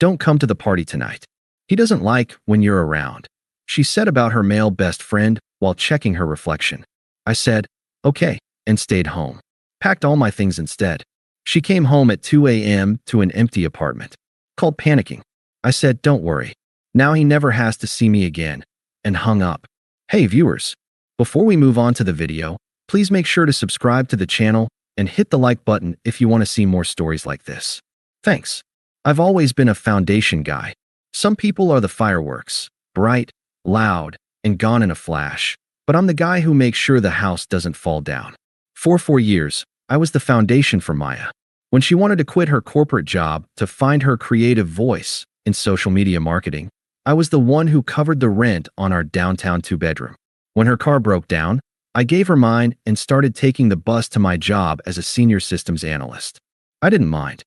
Don't come to the party tonight. He doesn't like when you're around," she said about her male best friend while checking her reflection. I said, "Okay," and stayed home. Packed all my things instead. She came home at 2 a.m. to an empty apartment. Called panicking. I said, "Don't worry. Now he never has to see me again," and hung up. Hey viewers, before we move on to the video, please make sure to subscribe to the channel and hit the like button if you want to see more stories like this. Thanks. I've always been a foundation guy. Some people are the fireworks, bright, loud, and gone in a flash, but I'm the guy who makes sure the house doesn't fall down. For 4 years, I was the foundation for Maya. When she wanted to quit her corporate job to find her creative voice in social media marketing, I was the one who covered the rent on our downtown 2-bedroom. When her car broke down, I gave her mine and started taking the bus to my job as a senior systems analyst. I didn't mind.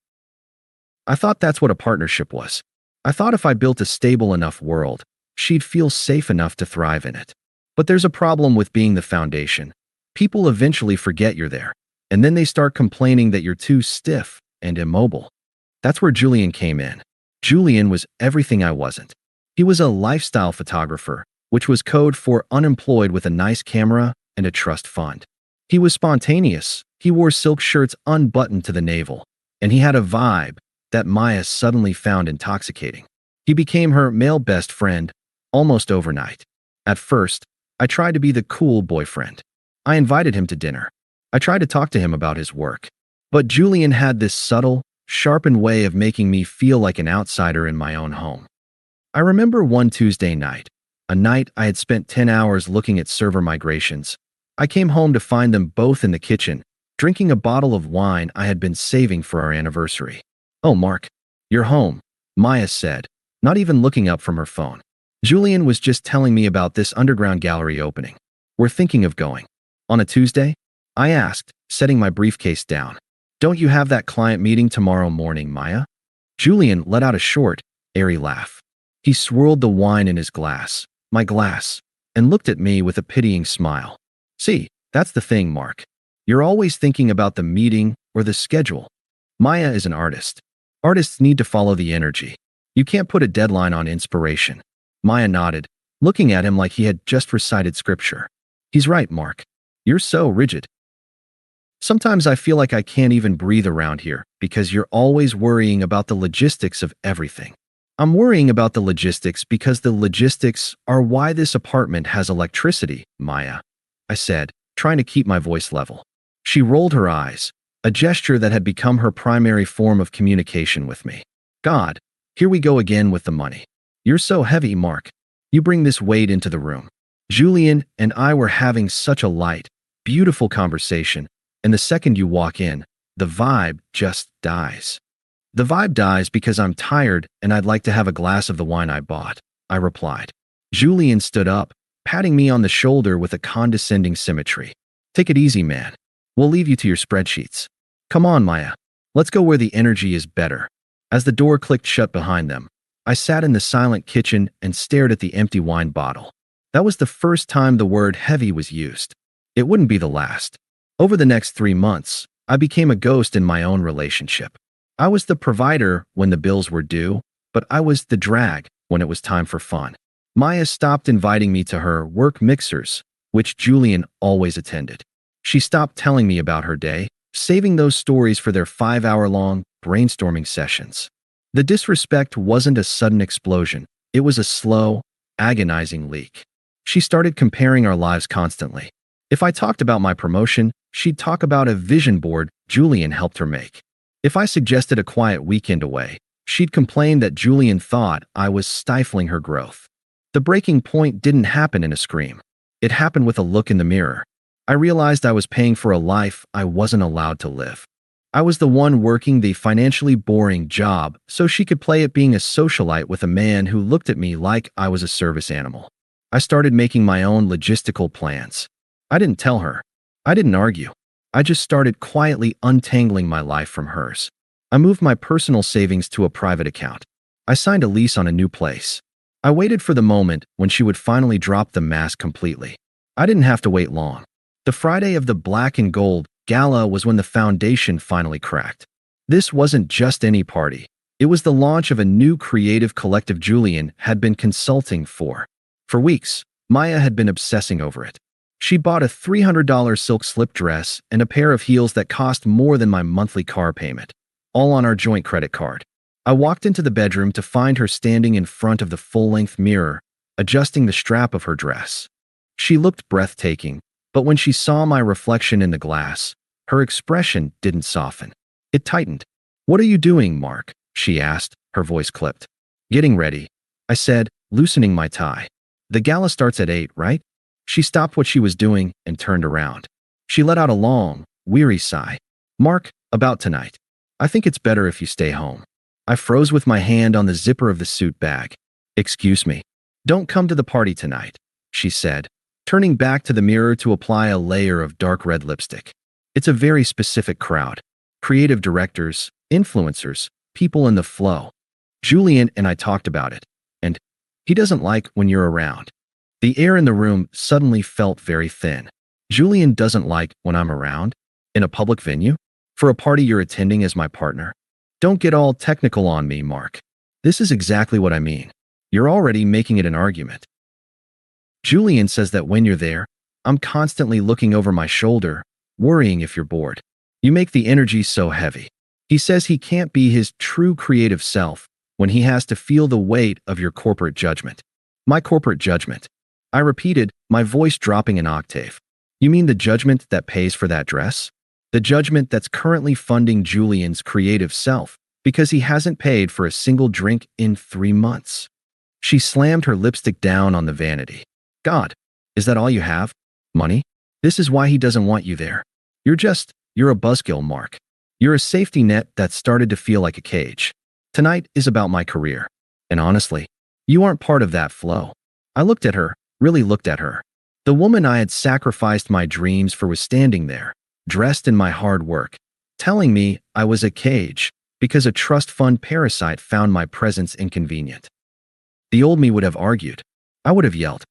I thought that's what a partnership was. I thought if I built a stable enough world, she'd feel safe enough to thrive in it. But there's a problem with being the foundation. People eventually forget you're there, and then they start complaining that you're too stiff and immobile. That's where Julian came in. Julian was everything I wasn't. He was a lifestyle photographer, which was code for unemployed with a nice camera and a trust fund. He was spontaneous. He wore silk shirts unbuttoned to the navel, and he had a vibe that Maya suddenly found intoxicating. He became her male best friend almost overnight. At first, I tried to be the cool boyfriend. I invited him to dinner. I tried to talk to him about his work. But Julian had this subtle, sharpened way of making me feel like an outsider in my own home. I remember one Tuesday night, a night I had spent 10 hours looking at server migrations. I came home to find them both in the kitchen, drinking a bottle of wine I had been saving for our anniversary. "Oh, Mark, you're home," Maya said, not even looking up from her phone. "Julian was just telling me about this underground gallery opening. We're thinking of going." "On a Tuesday?" I asked, setting my briefcase down. "Don't you have that client meeting tomorrow morning, Maya?" Julian let out a short, airy laugh. He swirled the wine in his glass, my glass, and looked at me with a pitying smile. "See, that's the thing, Mark. You're always thinking about the meeting or the schedule. Maya is an artist. Artists need to follow the energy. You can't put a deadline on inspiration." Maya nodded, looking at him like he had just recited scripture. "He's right, Mark. You're so rigid. Sometimes I feel like I can't even breathe around here because you're always worrying about the logistics of everything." "I'm worrying about the logistics because the logistics are why this apartment has electricity, Maya," I said, trying to keep my voice level. She rolled her eyes, a gesture that had become her primary form of communication with me. "God, here we go again with the money. You're so heavy, Mark. You bring this weight into the room." Julian and I were having such a light, beautiful conversation, and the second you walk in, the vibe just dies. "The vibe dies because I'm tired and I'd like to have a glass of the wine I bought," I replied. Julian stood up, patting me on the shoulder with a condescending symmetry. "Take it easy, man. We'll leave you to your spreadsheets. Come on, Maya. Let's go where the energy is better." As the door clicked shut behind them, I sat in the silent kitchen and stared at the empty wine bottle. That was the first time the word heavy was used. It wouldn't be the last. Over the next 3 months, I became a ghost in my own relationship. I was the provider when the bills were due, but I was the drag when it was time for fun. Maya stopped inviting me to her work mixers, which Julian always attended. She stopped telling me about her day, saving those stories for their 5-hour-long brainstorming sessions. The disrespect wasn't a sudden explosion. It was a slow, agonizing leak. She started comparing our lives constantly. If I talked about my promotion, she'd talk about a vision board Julian helped her make. If I suggested a quiet weekend away, she'd complain that Julian thought I was stifling her growth. The breaking point didn't happen in a scream. It happened with a look in the mirror. I realized I was paying for a life I wasn't allowed to live. I was the one working the financially boring job so she could play at being a socialite with a man who looked at me like I was a service animal. I started making my own logistical plans. I didn't tell her. I didn't argue. I just started quietly untangling my life from hers. I moved my personal savings to a private account. I signed a lease on a new place. I waited for the moment when she would finally drop the mask completely. I didn't have to wait long. The Friday of the Black and Gold Gala was when the foundation finally cracked. This wasn't just any party. It was the launch of a new creative collective Julian had been consulting for. For weeks, Maya had been obsessing over it. She bought a $300 silk slip dress and a pair of heels that cost more than my monthly car payment, all on our joint credit card. I walked into the bedroom to find her standing in front of the full-length mirror, adjusting the strap of her dress. She looked breathtaking, but when she saw my reflection in the glass, her expression didn't soften. It tightened. "What are you doing, Mark?" she asked, her voice clipped. "Getting ready," I said, loosening my tie. "The gala starts at 8, right?" She stopped what she was doing and turned around. She let out a long, weary sigh. "Mark, about tonight. I think it's better if you stay home." I froze with my hand on the zipper of the suit bag. "Excuse me. Don't come to the party tonight," she said, turning back to the mirror to apply a layer of dark red lipstick. "It's a very specific crowd. Creative directors, influencers, people in the flow. Julian and I talked about it, and he doesn't like when you're around." The air in the room suddenly felt very thin. "Julian doesn't like when I'm around? In a public venue? For a party you're attending as my partner? Don't get all technical on me, Mark. This is exactly what I mean. You're already making it an argument." "Julian says that when you're there, I'm constantly looking over my shoulder, worrying if you're bored. You make the energy so heavy. He says he can't be his true creative self when he has to feel the weight of your corporate judgment." "My corporate judgment?" I repeated, my voice dropping an octave. "You mean the judgment that pays for that dress? The judgment that's currently funding Julian's creative self because he hasn't paid for a single drink in 3 months." She slammed her lipstick down on the vanity. "God, is that all you have? Money? This is why he doesn't want you there. You're a buzzkill, Mark. You're a safety net that started to feel like a cage. Tonight is about my career. And honestly, you aren't part of that flow." I looked at her, really looked at her. The woman I had sacrificed my dreams for was standing there, dressed in my hard work, telling me I was a cage because a trust fund parasite found my presence inconvenient. The old me would have argued. I would have yelled.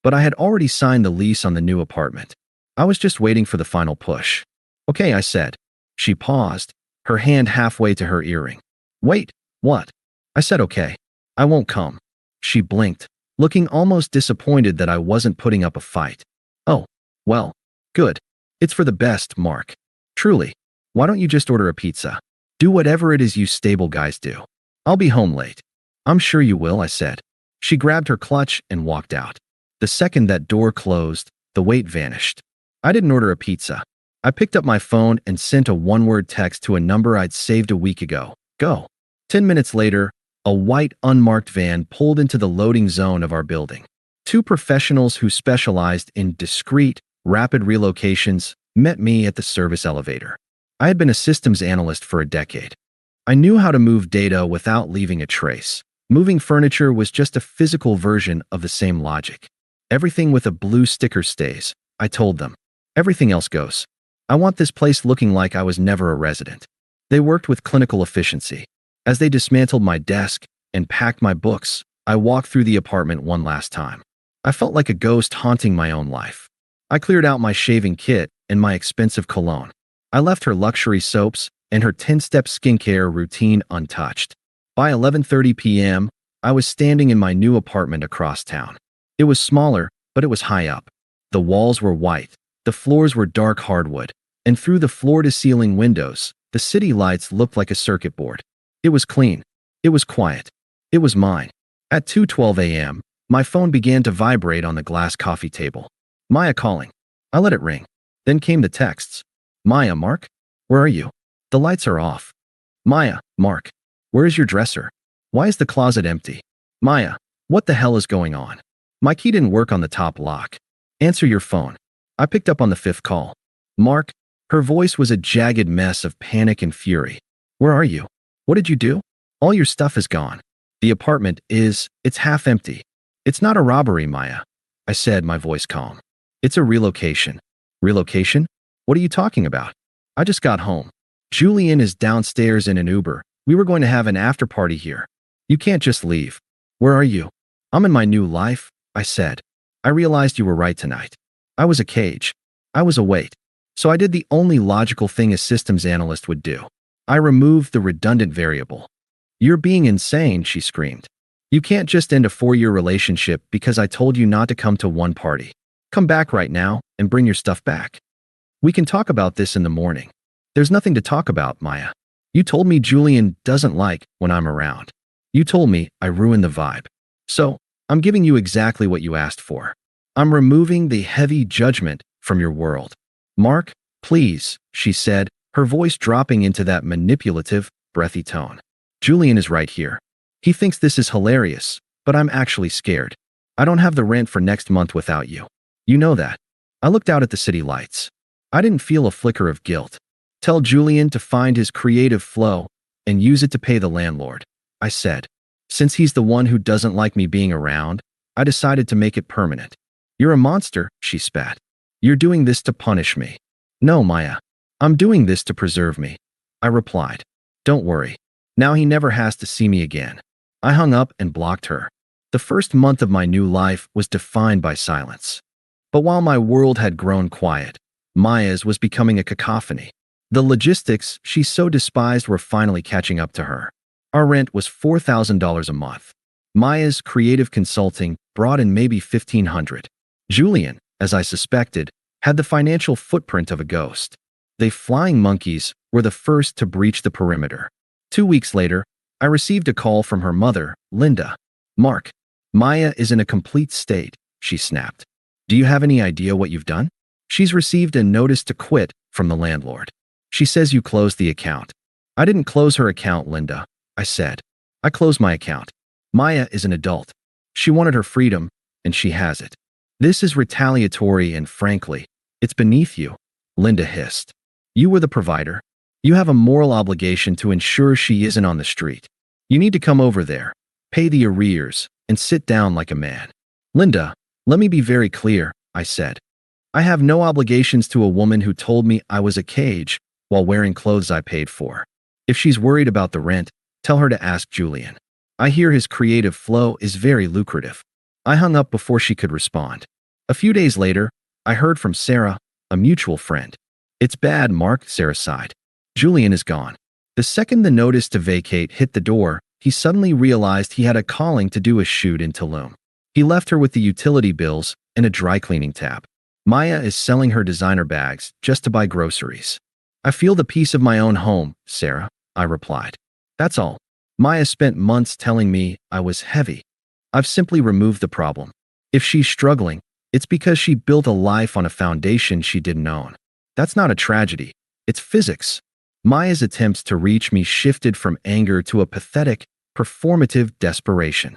But I had already signed the lease on the new apartment. I was just waiting for the final push. "Okay," I said. She paused, her hand halfway to her earring. "Wait, what?" I said, "Okay. I won't come." She blinked, looking almost disappointed that I wasn't putting up a fight. "Oh, well, good. It's for the best, Mark. Truly. Why don't you just order a pizza? Do whatever it is you stable guys do. I'll be home late." "I'm sure you will," I said. She grabbed her clutch and walked out. The second that door closed, the weight vanished. I didn't order a pizza. I picked up my phone and sent a one-word text to a number I'd saved a week ago. "Go." 10 minutes later, a white, unmarked van pulled into the loading zone of our building. 2 professionals who specialized in discreet, rapid relocations met me at the service elevator. I had been a systems analyst for a decade. I knew how to move data without leaving a trace. Moving furniture was just a physical version of the same logic. "Everything with a blue sticker stays," I told them. "Everything else goes. I want this place looking like I was never a resident." They worked with clinical efficiency. As they dismantled my desk and packed my books, I walked through the apartment one last time. I felt like a ghost haunting my own life. I cleared out my shaving kit and my expensive cologne. I left her luxury soaps and her 10-step skincare routine untouched. By 11:30 p.m., I was standing in my new apartment across town. It was smaller, but it was high up. The walls were white, the floors were dark hardwood, and through the floor-to-ceiling windows, the city lights looked like a circuit board. It was clean. It was quiet. It was mine. At 2:12 a.m., my phone began to vibrate on the glass coffee table. Maya calling. I let it ring. Then came the texts. "Maya, Mark? Where are you? The lights are off." "Maya, Mark. Where is your dresser? Why is the closet empty?" "Maya, what the hell is going on? My key didn't work on the top lock. Answer your phone." I picked up on the 5th call. "Mark." Her voice was a jagged mess of panic and fury. "Where are you? What did you do? All your stuff is gone. The apartment it's half empty." "It's not a robbery, Maya," I said, my voice calm. "It's a relocation." "Relocation? What are you talking about? I just got home. Julian is downstairs in an Uber. We were going to have an after party here. You can't just leave." "Where are you?" "I'm in my new life," I said. "I realized you were right tonight. I was a cage. I was a weight. So I did the only logical thing a systems analyst would do. I removed the redundant variable." You're being insane, she screamed. You can't just end a 4-year relationship because I told you not to come to one party. Come back right now and bring your stuff back. We can talk about this in the morning. There's nothing to talk about, Maya. You told me Julian doesn't like when I'm around. You told me I ruined the vibe. So, I'm giving you exactly what you asked for. I'm removing the heavy judgment from your world. Mark, please, she said, her voice dropping into that manipulative, breathy tone. Julian is right here. He thinks this is hilarious, but I'm actually scared. I don't have the rent for next month without you. You know that. I looked out at the city lights. I didn't feel a flicker of guilt. Tell Julian to find his creative flow and use it to pay the landlord, I said. Since he's the one who doesn't like me being around, I decided to make it permanent. You're a monster, she spat. You're doing this to punish me. No, Maya. I'm doing this to preserve me, I replied. Don't worry. Now he never has to see me again. I hung up and blocked her. The first month of my new life was defined by silence. But while my world had grown quiet, Maya's was becoming a cacophony. The logistics she so despised were finally catching up to her. Our rent was $4,000 a month. Maya's creative consulting brought in maybe $1,500. Julian, as I suspected, had the financial footprint of a ghost. They flying monkeys were the first to breach the perimeter. 2 weeks later, I received a call from her mother, Linda. Mark, Maya is in a complete state, she snapped. Do you have any idea what you've done? She's received a notice to quit from the landlord. She says you closed the account. I didn't close her account, Linda, I said. I closed my account. Maya is an adult. She wanted her freedom, and she has it. This is retaliatory and frankly, it's beneath you, Linda hissed. You were the provider. You have a moral obligation to ensure she isn't on the street. You need to come over there, pay the arrears, and sit down like a man. Linda, let me be very clear, I said. I have no obligations to a woman who told me I was a cage while wearing clothes I paid for. If she's worried about the rent, tell her to ask Julian. I hear his creative flow is very lucrative. I hung up before she could respond. A few days later, I heard from Sarah, a mutual friend. It's bad, Mark, Sarah sighed. Julian is gone. The second the notice to vacate hit the door, he suddenly realized he had a calling to do a shoot in Tulum. He left her with the utility bills and a dry cleaning tab. Maya is selling her designer bags just to buy groceries. I feel the peace of my own home, Sarah, I replied. That's all. Maya spent months telling me I was heavy. I've simply removed the problem. If she's struggling, it's because she built a life on a foundation she didn't own. That's not a tragedy. It's physics. Maya's attempts to reach me shifted from anger to a pathetic, performative desperation.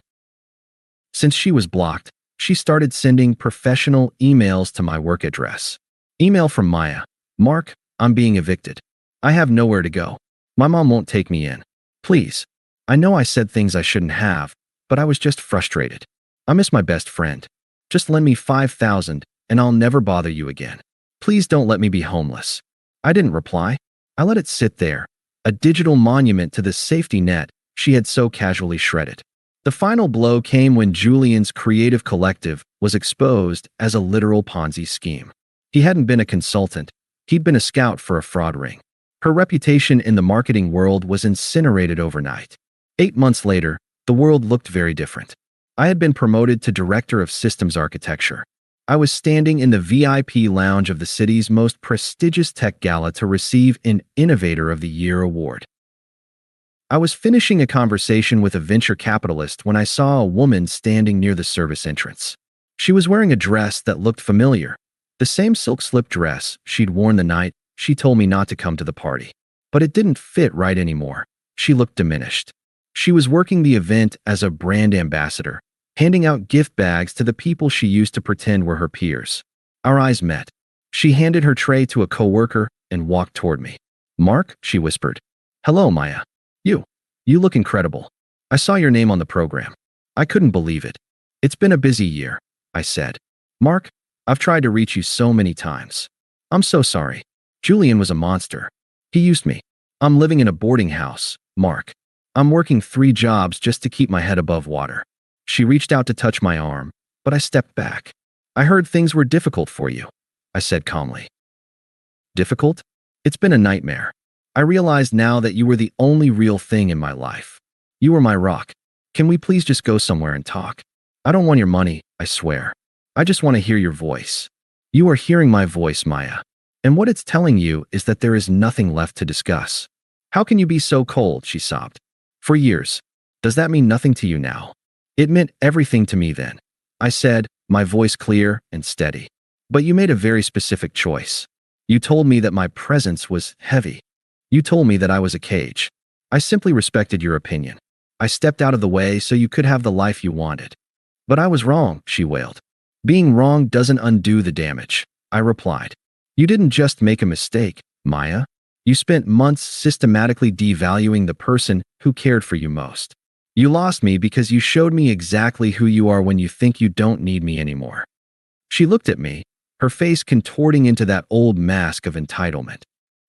Since she was blocked, she started sending professional emails to my work address. Email from Maya. Mark, I'm being evicted. I have nowhere to go. My mom won't take me in. Please. I know I said things I shouldn't have, but I was just frustrated. I miss my best friend. Just lend me $5,000 and I'll never bother you again. Please don't let me be homeless. I didn't reply. I let it sit there, a digital monument to the safety net she had so casually shredded. The final blow came when Julian's creative collective was exposed as a literal Ponzi scheme. He hadn't been a consultant. He'd been a scout for a fraud ring. Her reputation in the marketing world was incinerated overnight. 8 months later, the world looked very different. I had been promoted to Director of Systems Architecture. I was standing in the VIP lounge of the city's most prestigious tech gala to receive an Innovator of the Year award. I was finishing a conversation with a venture capitalist when I saw a woman standing near the service entrance. She was wearing a dress that looked familiar, the same silk slip dress she'd worn the night she told me not to come to the party. But it didn't fit right anymore. She looked diminished. She was working the event as a brand ambassador, handing out gift bags to the people she used to pretend were her peers. Our eyes met. She handed her tray to a coworker and walked toward me. Mark, she whispered. Hello, Maya. You look incredible. I saw your name on the program. I couldn't believe it. It's been a busy year, I said. Mark, I've tried to reach you so many times. I'm so sorry. Julian was a monster. He used me. I'm living in a boarding house, Mark. I'm working 3 jobs just to keep my head above water. She reached out to touch my arm, but I stepped back. I heard things were difficult for you, I said calmly. Difficult? It's been a nightmare. I realized now that you were the only real thing in my life. You were my rock. Can we please just go somewhere and talk? I don't want your money, I swear. I just want to hear your voice. You are hearing my voice, Maya. And what it's telling you is that there is nothing left to discuss. How can you be so cold? She sobbed. For years. Does that mean nothing to you now? It meant everything to me then. I said, my voice clear and steady. But you made a very specific choice. You told me that my presence was heavy. You told me that I was a cage. I simply respected your opinion. I stepped out of the way so you could have the life you wanted. But I was wrong, she wailed. Being wrong doesn't undo the damage, I replied. You didn't just make a mistake, Maya. You spent months systematically devaluing the person who cared for you most. You lost me because you showed me exactly who you are when you think you don't need me anymore. She looked at me, her face contorting into that old mask of entitlement.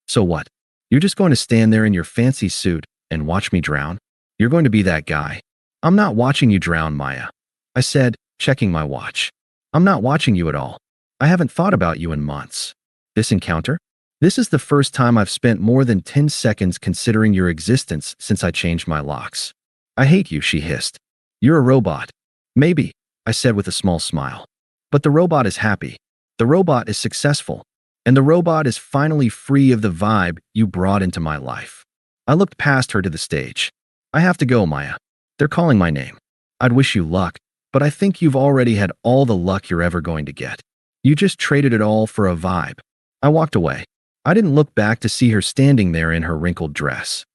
So what? You're just going to stand there in your fancy suit and watch me drown? You're going to be that guy. I'm not watching you drown, Maya. I said, checking my watch. I'm not watching you at all. I haven't thought about you in months. This encounter? This is the first time I've spent more than 10 seconds considering your existence since I changed my locks. I hate you, she hissed. You're a robot. Maybe, I said with a small smile. But the robot is happy. The robot is successful. And the robot is finally free of the vibe you brought into my life. I looked past her to the stage. I have to go, Maya. They're calling my name. I'd wish you luck, but I think you've already had all the luck you're ever going to get. You just traded it all for a vibe. I walked away. I didn't look back to see her standing there in her wrinkled dress.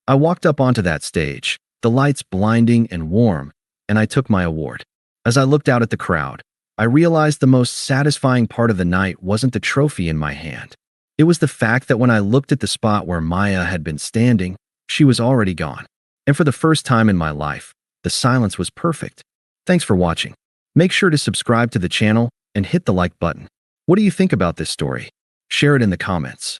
I walked up onto that stage, the lights blinding and warm, and I took my award. As I looked out at the crowd, I realized the most satisfying part of the night wasn't the trophy in my hand. It was the fact that when I looked at the spot where Maya had been standing, she was already gone. And for the first time in my life, the silence was perfect. Thanks for watching. Make sure to subscribe to the channel and hit the like button. What do you think about this story? Share it in the comments.